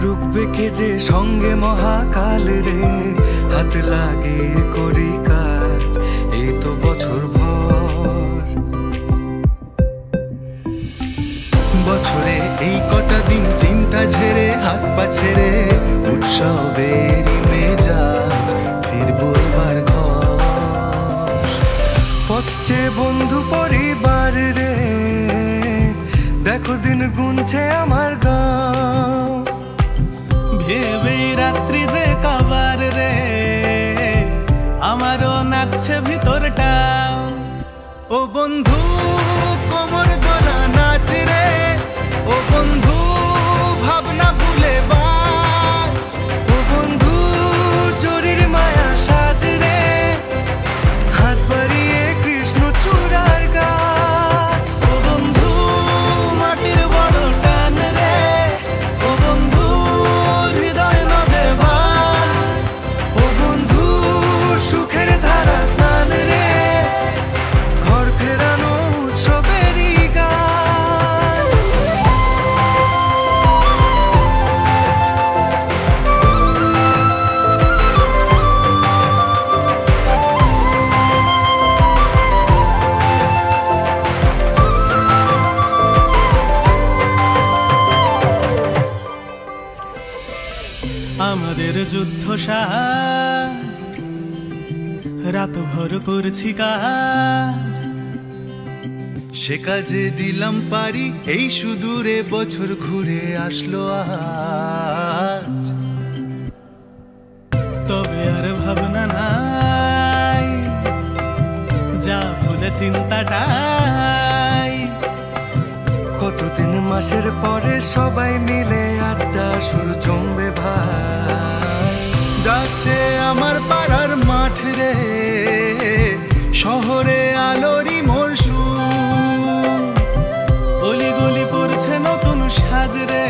রুখবে কে যে সঙ্গে মহাকাল রে, হাত লাগিয়ে করি কাজ এই তো বছর ভর। বছরে এই কটা দিন চিন্তা ঝেড়ে হাত পা ছেড়ে উৎসবেরই মেজাজ, ফিরবো এবার ঘর। পথ চেয়ে বন্ধু পরিবার রে, দেখো দিন গুনছে আমার গাঁও। ভেবে রাত্রি যে কাবার রে, আমারও নাচছে ভিতরটা। ও বন্ধু কোমর দোলা নাচ রে, ও বন্ধু ভাবনা ভুলে বাঁচ। ও বন্ধু চোরের মায়া সাজ রে, হাত বাড়িয়ে কৃষ্ণ চূড়ার গাছ। ও বন্ধু মাটির বড় টান রে, ও বন্ধু হৃদয় নবে ভার। ও বন্ধু সুখের ধারা স্নান রে, ঘর ফেরানো উৎসবেরই গান। আমাদের যুদ্ধ সাজ, রাত ভর করছি কাজ। সে কাজে দিলাম পারি, এই সুদূরে বছর ঘুরে আসলো আজ। তবে আর ভাবনা নাই, যা বলে চিন্তাটাই। কতদিন মাসের পরে সবাই মিলে আড্ডা শুরু জমবে ভাই। ডাকছে আমার পাড়ার মাঠ রে, শহরে আলোরই মরশুম। গলি গলি পড়ছে নতুন সাজ রে,